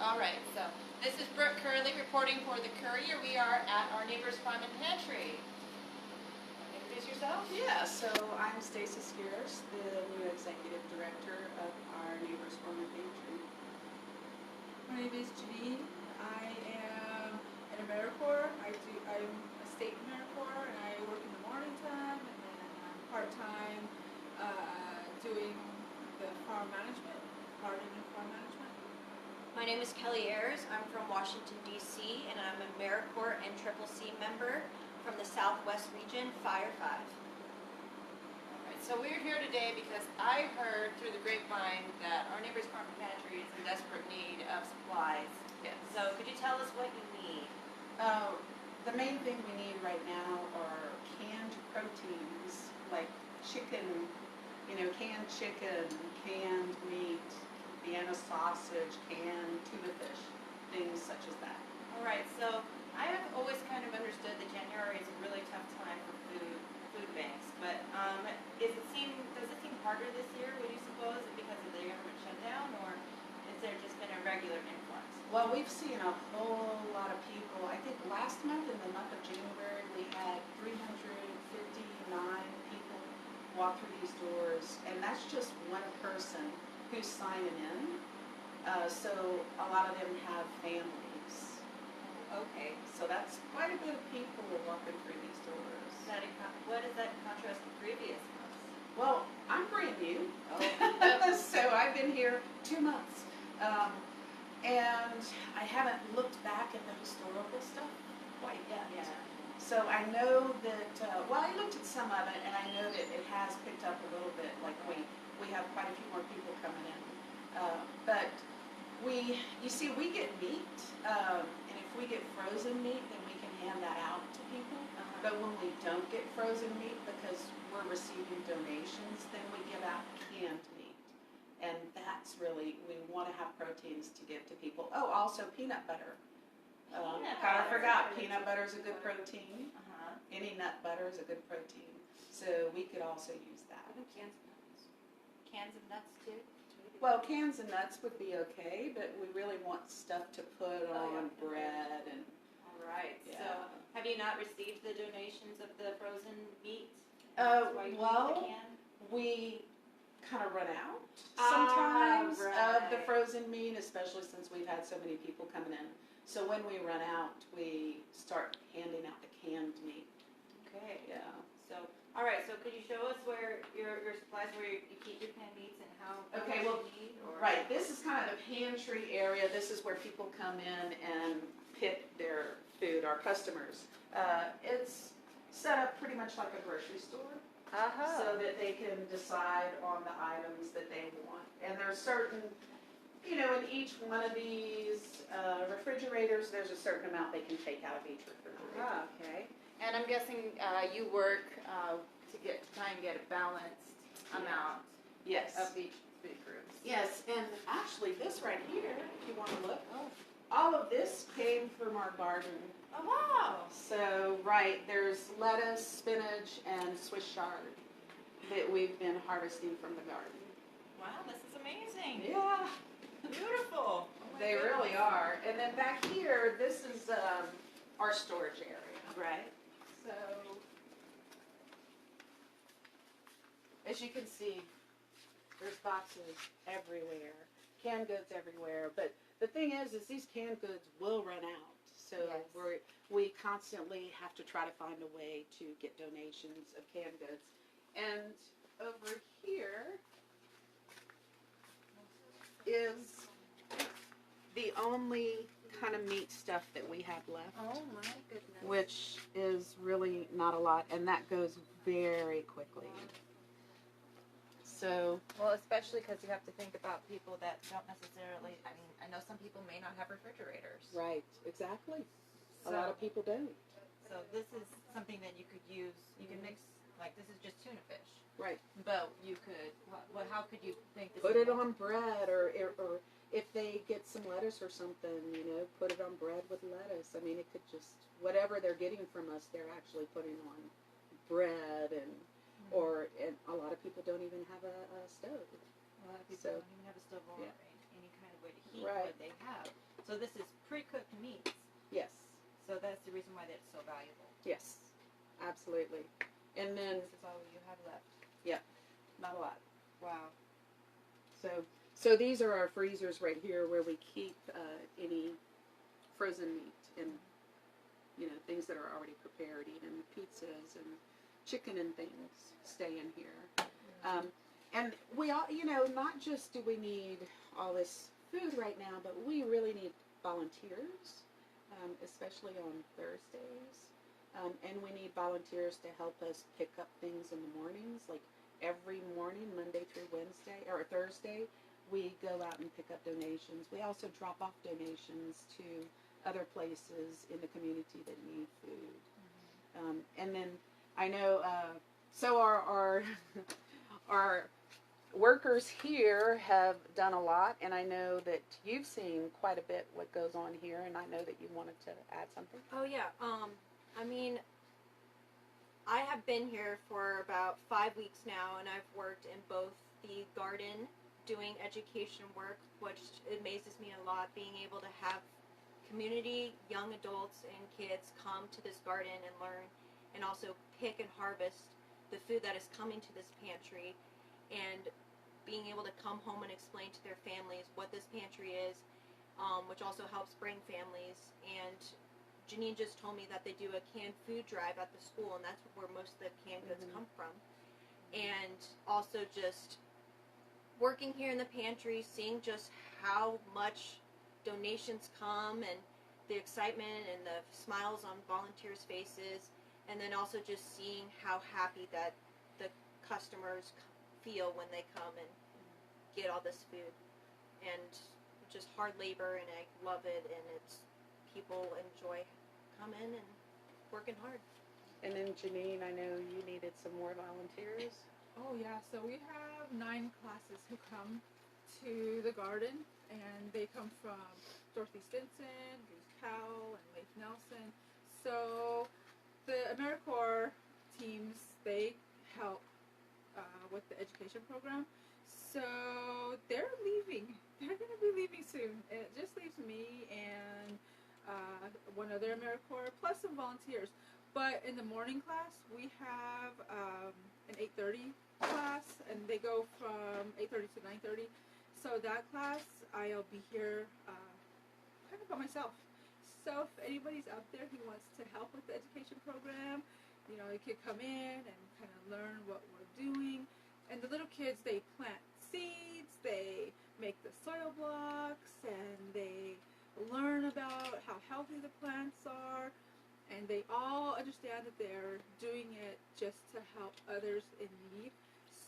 All right, so this is Brooke Curley reporting for the Courier. We are at our neighbor's farm and pantry. Introduce yourself. Yeah, so I'm Stacy Spears, the new executive director of our neighbor's farm and pantry. My name is Janine. I am an AmeriCorps. I'm a state AmeriCorps, and I work in the morning time, and then I'm part-time doing the farm management, gardening and farm management. My name is Kelly Ayers. I'm from Washington, D.C., and I'm an AmeriCorps and CCC member from the Southwest Region, Fire 5. All right, so we're here today because I heard through the grapevine that our neighbor's farm and pantry is in desperate need of supplies. Yes. So could you tell us what you need? The main thing we need right now are canned proteins, like chicken, canned chicken, canned meat, Vienna sausage, canned tuna fish, things such as that. All right, so I have always kind of understood that January is a really tough time for food banks, but does it seem harder this year, would you suppose, because of the government shutdown, or is there just been a regular influx? Well, we've seen a whole lot of people. I think last month, in the month of January, we had 359 people walk through these doors, and that's just one person who's signing in. So a lot of them have families. Okay. So that's quite a bit of people walking through these doors. What is that in contrast to previous months? Well, I'm brand new, so I've been here 2 months. And I haven't looked back at the historical stuff quite yet. Yeah. So I know that, I looked at some of it, and I know that it has picked up a little bit. Like we have quite a few more people coming in. But you see, we get meat, and if we get frozen meat, then we can hand that out to people. But when we don't get frozen meat, because we're receiving donations, then we give out canned meat. And that's really, we want to have proteins to give to people. Oh, also peanut butter. Kind of forgot, peanut butter is a good protein. Any nut butter is a good protein. So we could also use that. Cans of nuts. Cans of nuts too? Well, cans of nuts would be okay, but we really want stuff to put on bread and. All right. Yeah. So, have you not received the donations of the frozen meat? Well, we kind of run out sometimes of the frozen meat, especially since we've had so many people coming in. So when we run out, we start handing out the canned meat. Okay. Yeah. So, all right. So, could you show us where your supplies, where you keep your canned meats, and how? Okay. Well, right. This is kind of the pantry area. This is where people come in and pick their food. Our customers. It's set up pretty much like a grocery store, so that they can decide on the items that they want. And there's certain, in each one of these refrigerators, there's a certain amount they can take out of each refrigerator. Okay. And I'm guessing you work to try and get a balanced amount Yes. of each food groups. Yes, and actually this right here, if you want to look, all of this came from our garden. Oh, wow. So, right, there's lettuce, spinach, and Swiss chard that we've been harvesting from the garden. Wow, this is amazing. Yeah. Beautiful. They really are. And then back here, this is our storage area. Right. So, as you can see, there's boxes everywhere, canned goods everywhere. But the thing is these canned goods will run out. So we constantly have to try to find a way to get donations of canned goods. And over here is the only kind of meat stuff that we have left. Oh my goodness. Which is really not a lot, and that goes very quickly. So, Well, especially because you have to think about people that don't necessarily, I know some people may not have refrigerators. right, exactly. A So- lot of people don't. So this is something that you could use, you can mix, like this is just tuna fish. Right. But you could, how could you make this? Put it on bread, or if they get some lettuce or something, put it on bread with lettuce. I mean, it could just, whatever they're getting from us, they're actually putting on bread and a lot of people don't even have a stove. A lot of people So, don't even have a stove or yeah. any kind of way to heat Right. what they have. So this is pre-cooked meats. Yes, So that's the reason why that's so valuable. yes, absolutely. And then, This is all you have left. not a lot. Wow. So these are our freezers right here where we keep any frozen meat and, you know, things that are already prepared, even pizzas and chicken and things stay in here. And we all, you know, not just do we need all this food right now, but we really need volunteers, especially on Thursdays. And we need volunteers to help us pick up things in the mornings. Like every morning, Monday through Wednesday or Thursday, we go out and pick up donations. We also drop off donations to other places in the community that need food. And then I know, so our our workers here have done a lot, and I know that you've seen quite a bit what goes on here, and I know that you wanted to add something. Oh yeah. I mean, I have been here for about 5 weeks now, and I've worked in both the garden, doing education work, which amazes me a lot. Being able to have community, young adults, and kids come to this garden and learn, and also pick and harvest the food that is coming to this pantry, and being able to come home and explain to their families what this pantry is, which also helps bring families. And Janine just told me that they do a canned food drive at the school, and that's where most of the canned goods come from. And also just working here in the pantry, seeing just how much donations come, and the excitement and the smiles on volunteers' faces, and then also just seeing how happy that the customers feel when they come and get all this food. And just hard labor, and I love it, and it's people enjoy coming and working hard. And then Janine, I know you needed some more volunteers. Oh yeah, so we have 9 classes who come to the garden, and they come from Dorothy Stinson, Bruce Powell, and Leif Nelson. So the AmeriCorps teams, they help with the education program. So they're leaving. They're going to be leaving soon. It just leaves me and one other AmeriCorps plus some volunteers. But in the morning class, we have an 8:30 class, and they go from 8:30 to 9:30. So that class, I'll be here kind of by myself. So if anybody's out there who wants to help with the education program, you know, you could come in and kind of learn what we're doing. And the little kids, they plant seeds, they make the soil blocks, and they learn about how healthy the plants are. And they all understand that they're doing it just to help others in need.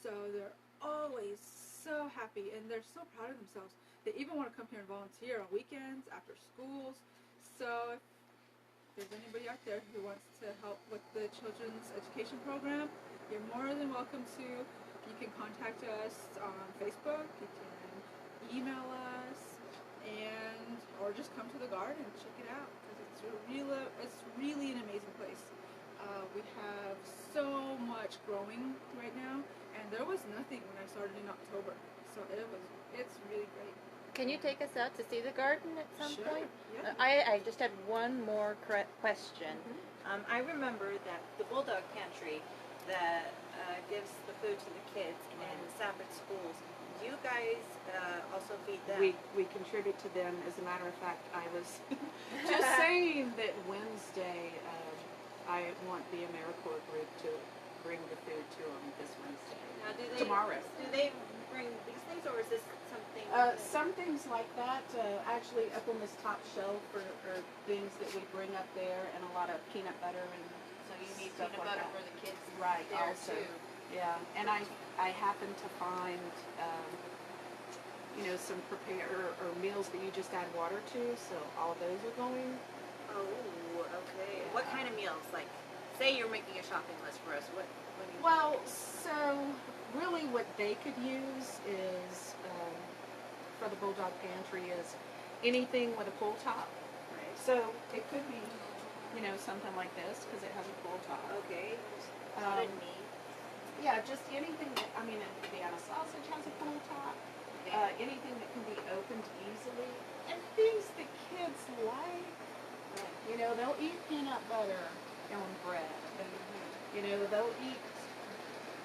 So they're always so happy, and they're so proud of themselves. They even want to come here and volunteer on weekends, after schools. So if there's anybody out there who wants to help with the children's education program, you're more than welcome to. You can contact us on Facebook, you can email us, and or just come to the garden and check it out, because it's really an amazing place. We have so much growing right now, and there was nothing when I started in October, so it's really great. Can you take us out to see the garden at some Sure, point? yeah. I just had one more question. I remember that the Bulldog Pantry that gives the food to the kids in Safford schools, you guys also feed them. We contribute to them. As a matter of fact, I was just saying that Wednesday, I want the AmeriCorps group to bring the food to them this Wednesday. Now, Tomorrow. Do they bring these things, or is this something? Some things like that. Actually, up on this top shelf are things that we bring up there, and a lot of peanut butter and So you need stuff peanut like butter that. for the kids Right, there also. too. Yeah, and I happen to find, some or meals that you just add water to, so all those are going. Oh, okay. What kind of meals? Like, say you're making a shopping list for us. What do you? Well, so really what they could use is, for the Bulldog Pantry, is anything with a pull top. Right. So it could be, something like this, because it has a pull top. Okay. Um, Yeah, just anything that, a Vienna sausage has a pull top. Anything that can be opened easily. And things that kids You know, they'll eat peanut butter on bread. And, you know, they'll eat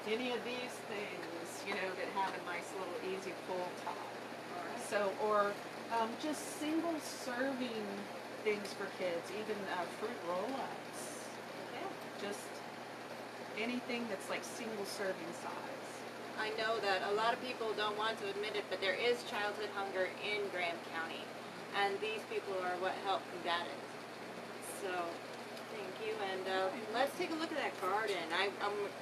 any of these things, you know, that have a nice little easy full top. So, or just single serving things for kids, even fruit roll-ups. Just anything that's like single serving size. I know that a lot of people don't want to admit it, but there is childhood hunger in Graham County, and these people are what help combat it. So, thank you, and let's take a look at that garden. I'm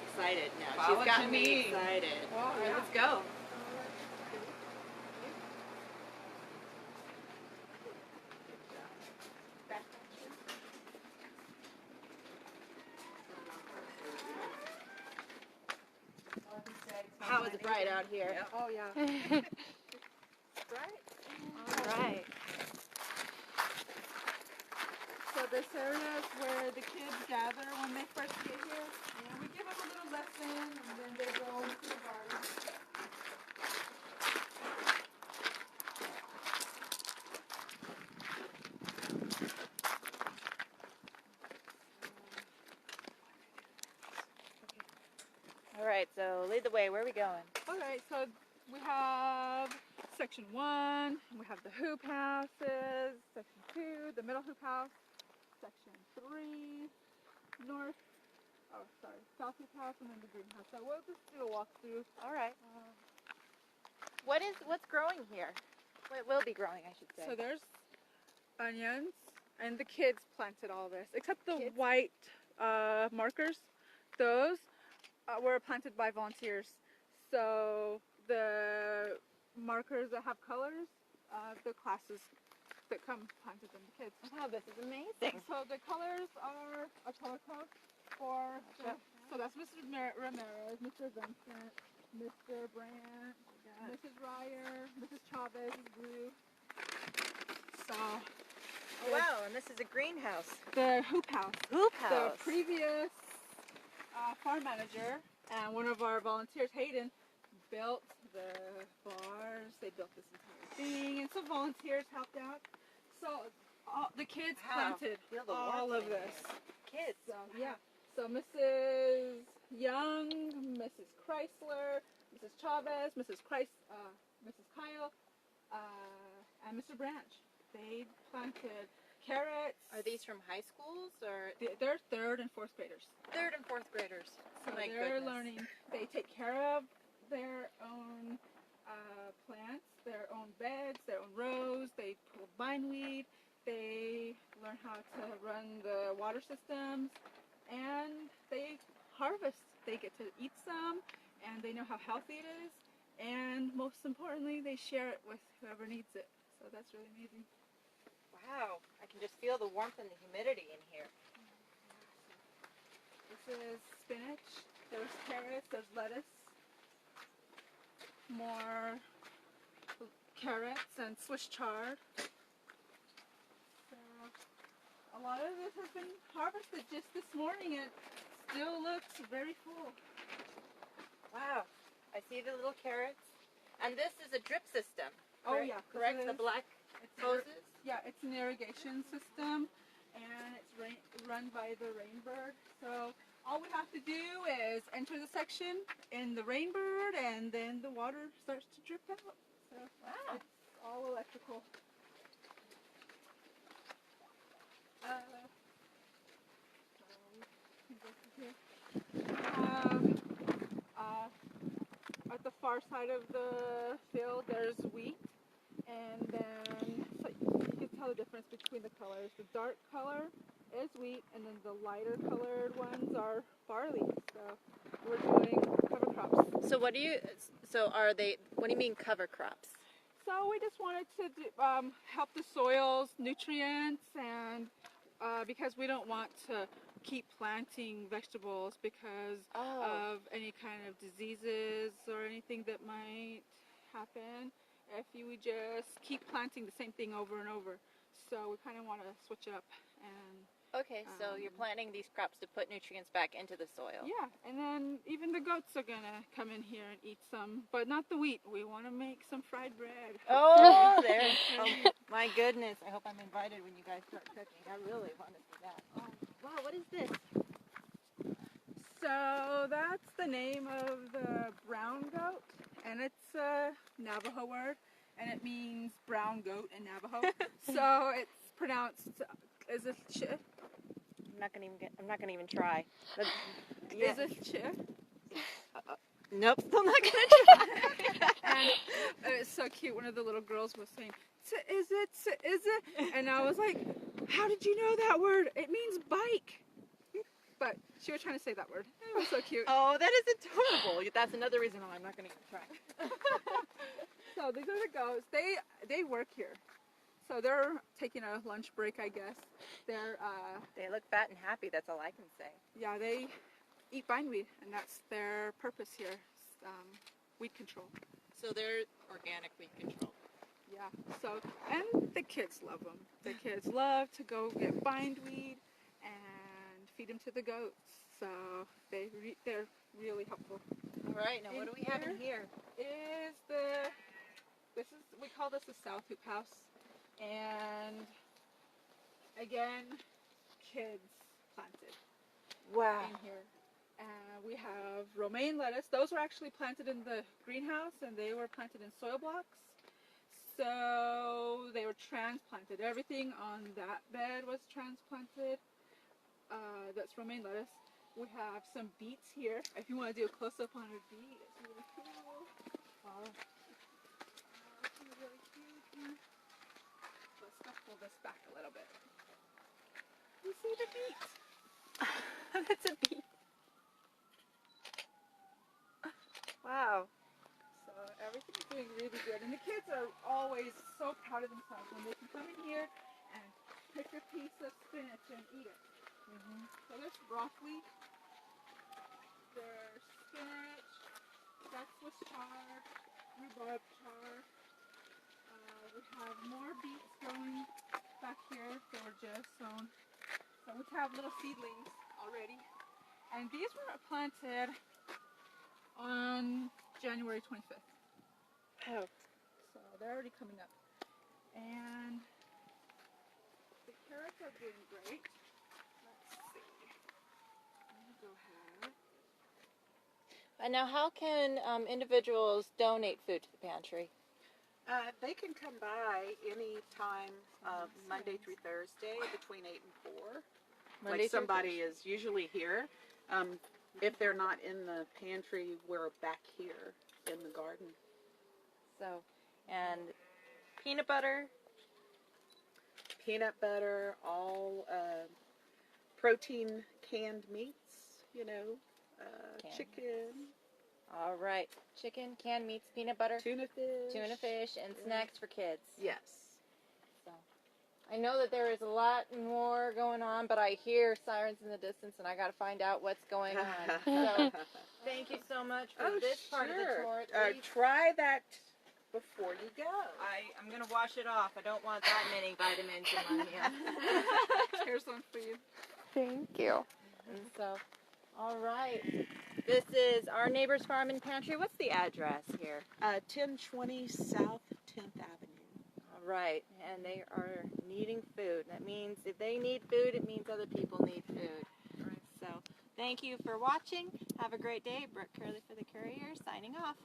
excited now. Follow She's gotten to me me. excited. Well, All right, yeah. let's go. How is it bright out here? Yeah. Oh yeah. Right. All right. So this area is where the kids gather when they first get here, and we give them a little lesson, and then they go into the garden. All right, so lead the way. Where are we going? All right, so we have section 1, we have the hoop houses, section 2, the middle hoop house, section 3, south hoop house, and then the greenhouse. So we'll just do a walkthrough. All right. What's growing here? What will be growing, I should say. So there's onions, and the kids planted all this, except the Kids? white markers. Those were planted by volunteers. So the markers that have colors, the classes that come planted them, the kids. Oh, this is amazing. So the colors are a color code for, so that's Mr. Ramirez, Mr. Vincent, Mr. Brandt, Mrs. Ryer, Mrs. Chavez is blue. So, Oh, wow, and this is a greenhouse. the hoop house. Hoop The house. previous farm manager and one of our volunteers, Hayden, built the bars. They built this entire thing, and some volunteers helped out. So the kids Wow. planted Feel the all warmth of in this. Kids. So yeah. So Mrs. Young, Mrs. Chrysler, Mrs. Chavez, Mrs. Kyle, and Mr. Branch. They planted carrots. Are these from high schools or They're 3rd and 4th graders. 3rd and 4th graders? So My they're goodness. learning. They take care of their own plants, their own beds, their own rows. They pull bindweed. They learn how to run the water systems, and they harvest. They get to eat some, and they know how healthy it is. And most importantly, they share it with whoever needs it. So that's really amazing. Wow, I can just feel the warmth and the humidity in here. This is spinach. There's carrots. There's lettuce. More carrots and Swiss chard. So a lot of this has been harvested just this morning. It still looks very full. Wow, I see the little carrots. And this is a drip system. Oh correct? yeah, this Correct, the is- black It's hoses? Yeah, it's an irrigation system, and it's run by the Rainbird. So all we have to do is enter the section in the Rainbird, and then the water starts to drip out. So Wow. it's all electrical. At the far side of the field, there's wheat, and then so you can tell the difference between the colors. The dark color is wheat, and then the lighter colored ones are barley. So we're doing cover crops. So what do you mean cover crops? So we just wanted to do, help the soils, nutrients, and because we don't want to keep planting vegetables because of any kind of diseases or anything that might happen if you would just keep planting the same thing over and over. So we kind of want to switch it up. And Okay, so you're planting these crops to put nutrients back into the soil. yeah, and then even the goats are gonna come in here and eat some, but not the wheat. We want to make some fried bread. Oh, there. My goodness, I hope I'm invited when you guys start cooking. I really want to see that. Oh, wow, what is this? So that's the name of the brown goat, and it's a Navajo word, and it means brown goat in Navajo. So it's pronounced is it chi? I'm not gonna even try. But, Is it chi? Nope, still not gonna try. And it's so cute. One of the little girls was saying, "Is it? Is it?" And I was like, "How did you know that word? It means bike." But she was trying to say that word. It was so cute. Oh, that is adorable. That's another reason why I'm not gonna even try. So these are the goats. They work here. So they're taking a lunch break, I guess. They look fat and happy. That's all I can say. Yeah, they eat bindweed, and that's their purpose here. Weed control. So they're organic weed control. Yeah. So, and the kids love them. The kids love to go get bindweed and feed them to the goats. So they're really helpful. All right. Now, what do we have in here? We call this the South Hoop House, and again, kids planted Wow. in here. We have romaine lettuce. Those were actually planted in the greenhouse, and they were planted in soil blocks. So they were transplanted. Everything on that bed was transplanted. That's romaine lettuce. We have some beets here. If you want to do a close-up on a beet, it's really cool. Wow. It's really cute here. Let's pull this back a little bit. You see the beet? That's a bee. Wow. So everything's doing really good. And the kids are always so proud of themselves when they can come in here and pick a piece of spinach and eat it. So there's broccoli, there's spinach, that's Swiss chard, rhubarb chard. We have more beets growing back here. They were just sown. So we have little seedlings already. And these were planted on January 25th. Oh. So they're already coming up. And the carrots are doing great. Let's see. Let me go ahead. And now, how can individuals donate food to the pantry? They can come by any time, Monday through Thursday between 8 and 4. Like somebody is usually here. If they're not in the pantry, we're back here in the garden. So, and peanut butter. Peanut butter, all protein canned meats, Canned. chicken, All right. Chicken, canned meats, peanut butter, tuna fish, and snacks for kids. Yes. So, I know that there is a lot more going on, but I hear sirens in the distance, and I got to find out what's going on. So, thank you so much for this part of the tour. Try that before you go. I'm going to wash it off. I don't want that many vitamins in my meal. Here's one for you. Thank you. And so, all right. This is Our Neighbor's Farm and Pantry. What's the address here? 1020 South 10th Avenue. All right. And they are needing food. That means if they need food, it means other people need food. Right. So, thank you for watching. Have a great day. Brooke Curley for the Courier, signing off.